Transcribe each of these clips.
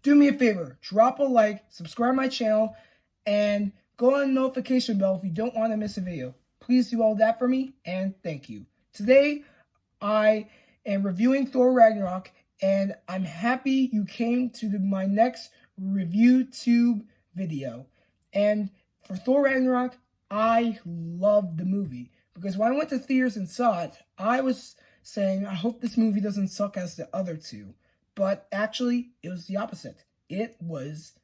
do me a favor, drop a like, subscribe my channel, and go on the notification bell if you don't want to miss a video. Please do all that for me, and thank you. Today, I am reviewing Thor Ragnarok, and I'm happy you came to my next review tube video. And for Thor Ragnarok, I loved the movie, because when I went to theaters and saw it, I was saying, I hope this movie doesn't suck as the other two. But actually, it was the opposite. It was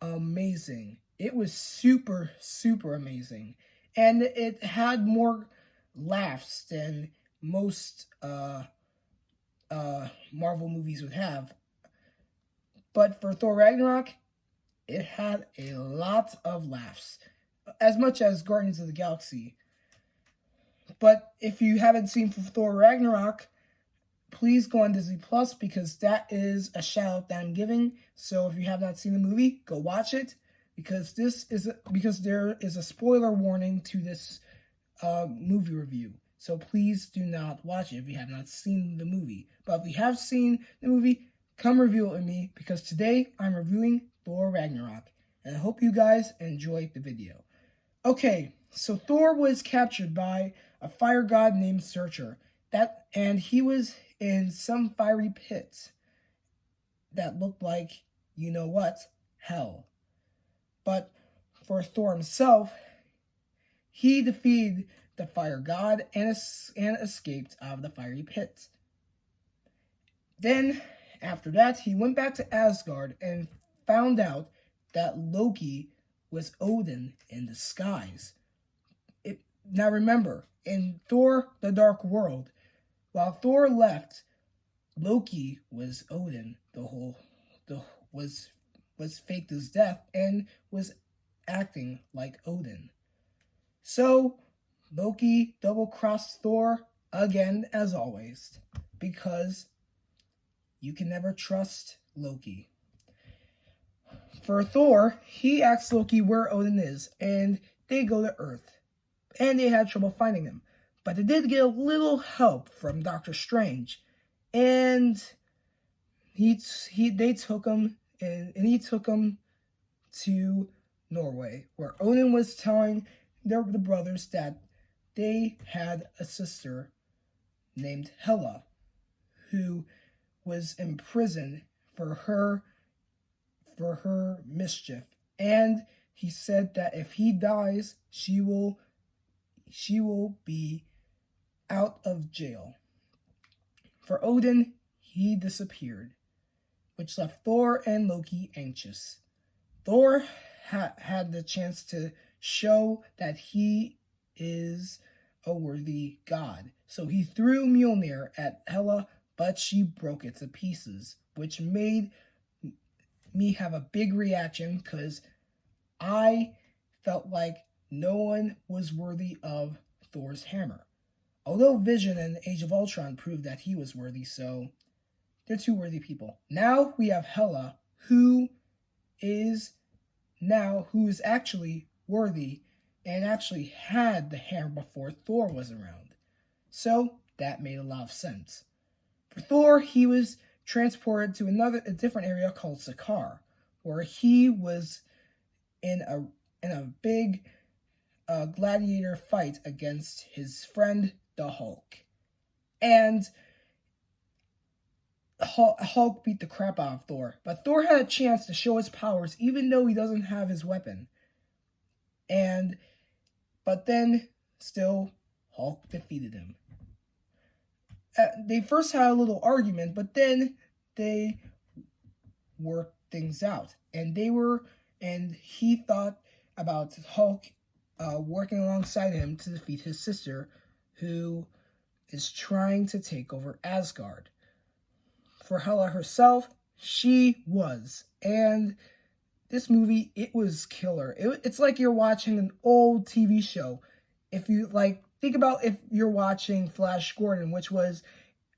amazing. It was super, super amazing. And it had more laughs than most Marvel movies would have. But for Thor Ragnarok, it had a lot of laughs. As much as Guardians of the Galaxy. But if you haven't seen Thor Ragnarok, please go on Disney Plus, because that is a shout out that I'm giving. So if you have not seen the movie, go watch it, because there is a spoiler warning to this movie review. So please do not watch it if you have not seen the movie. But if you have seen the movie, come review it with me, because today I'm reviewing Thor Ragnarok. And I hope you guys enjoyed the video. Okay, so Thor was captured by a fire god named Searcher. And he was in some fiery pit that looked like, you know what, hell. But for Thor himself, he defeated the fire god and escaped out of the fiery pit. Then, after that, he went back to Asgard and found out that Loki was Odin in disguise. Now remember, in Thor: The Dark World, while Thor left, Loki was Odin. Was faked his death and was acting like Odin. So Loki double-crossed Thor again, as always, because you can never trust Loki. For Thor, he asks Loki where Odin is, and they go to Earth. And they had trouble finding him. But they did get a little help from Doctor Strange. And they took him to Norway, where Odin was telling the brothers that they had a sister named Hela, who was imprisoned for her mischief. And he said that if he dies, she will be out of jail. For Odin, he disappeared, which left Thor and Loki anxious. Thor had the chance to show that he is a worthy god. So he threw Mjolnir at Hela, but she broke it to pieces, which made me have a big reaction, because I felt like no one was worthy of Thor's hammer. Although Vision and Age of Ultron proved that he was worthy, so they're two worthy people. Now we have Hela, who is actually worthy and actually had the hammer before Thor was around. So that made a lot of sense. For Thor, he was transported to a different area called Sakaar, where he was in a big gladiator fight against his friend, the Hulk. And Hulk beat the crap out of Thor. But Thor had a chance to show his powers, even though he doesn't have his weapon. But then, still, Hulk defeated him. They first had a little argument, but then they worked things out. And he thought about Hulk working alongside him to defeat his sister, who is trying to take over Asgard. For Hela herself, she was. And this movie, it was killer. It's like you're watching an old TV show. If you, think about if you're watching Flash Gordon, which was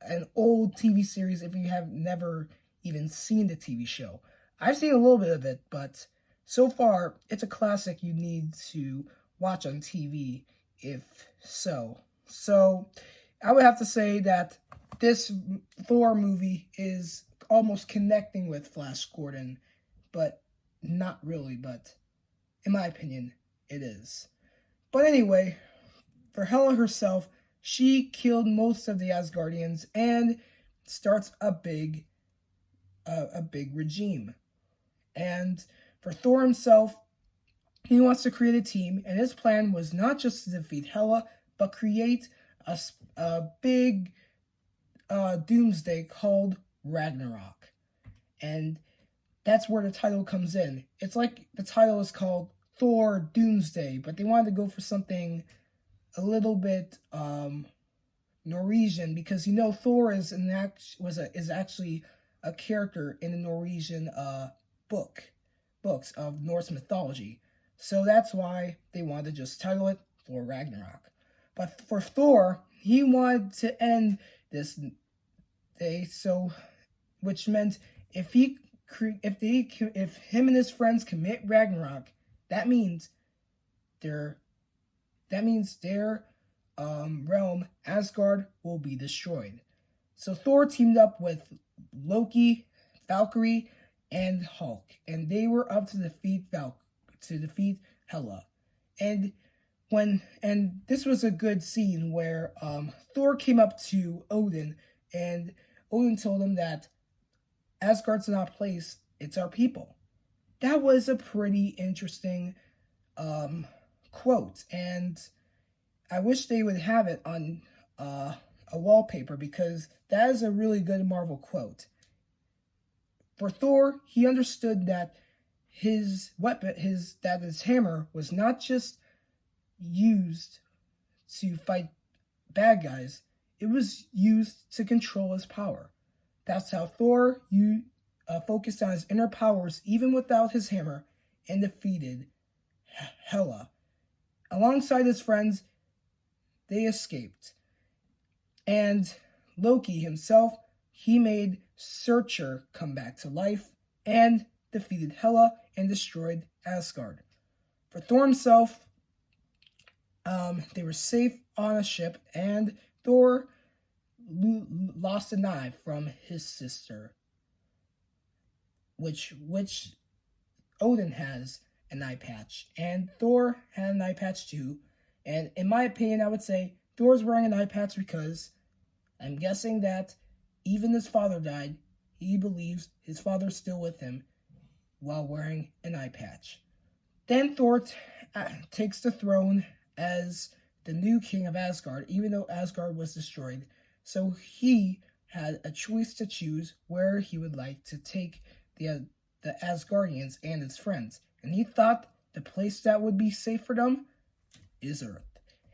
an old TV series if you have never even seen the TV show. I've seen a little bit of it, but so far, it's a classic you need to watch on TV, if so. So, I would have to say that this Thor movie is almost connecting with Flash Gordon, but not really, but in my opinion, it is. But anyway, for Hela herself, she killed most of the Asgardians and starts a big regime. And for Thor himself, he wants to create a team, and his plan was not just to defeat Hela, but create a big doomsday called Ragnarok. And that's where the title comes in. It's like the title is called Thor Doomsday, but they wanted to go for something a little bit Norwegian, because Thor is actually a character in the Norwegian books of Norse mythology. So that's why they wanted to just title it Thor Ragnarok. But for Thor, he wanted to end this day, which meant if him and his friends commit Ragnarok, that means their realm, Asgard, will be destroyed. So Thor teamed up with Loki, Valkyrie, and Hulk, and they were up to defeat Hela. And this was a good scene where Thor came up to Odin, and Odin told him that Asgard's not a place, it's our people. That was a pretty interesting quote, and I wish they would have it on a wallpaper, because that is a really good Marvel quote. For Thor, he understood that his weapon, his hammer, was not just used to fight bad guys, it was used to control his power. That's how Thor focused on his inner powers even without his hammer, and defeated Hela. Alongside his friends, they escaped. And Loki himself, he made Searcher come back to life and defeated Hela and destroyed Asgard. For Thor himself, they were safe on a ship, and Thor lost a knife from his sister, which Odin has an eye patch, and Thor had an eye patch too. And in my opinion, I would say Thor's wearing an eye patch because I'm guessing that even his father died, he believes his father's still with him while wearing an eye patch. Then Thor takes the throne as the new king of Asgard, even though Asgard was destroyed. So he had a choice to choose where he would like to take the Asgardians and his friends. And he thought the place that would be safe for them is Earth.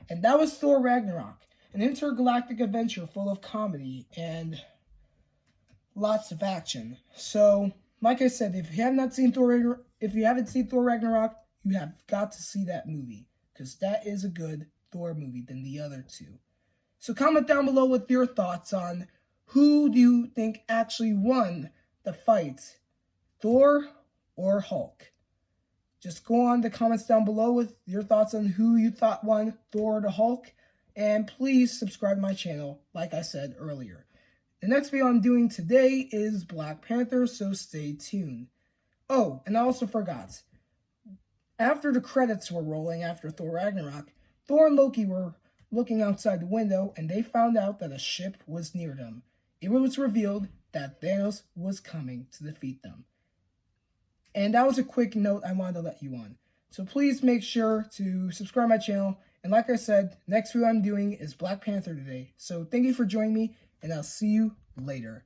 And that was Thor Ragnarok, an intergalactic adventure full of comedy and lots of action. So, like I said, if you haven't seen Thor Ragnarok, you have got to see that movie, because that is a good Thor movie than the other two. So comment down below with your thoughts on who do you think actually won the fight, Thor or Hulk. Just go on the comments down below with your thoughts on who you thought won, Thor or the Hulk. And please subscribe to my channel, like I said earlier. The next video I'm doing today is Black Panther, so stay tuned. Oh, and I also forgot. After the credits were rolling after Thor Ragnarok, Thor and Loki were looking outside the window, and they found out that a ship was near them. It was revealed that Thanos was coming to defeat them. And that was a quick note I wanted to let you on. So please make sure to subscribe to my channel. And like I said, next video I'm doing is Black Panther today. So thank you for joining me, and I'll see you later.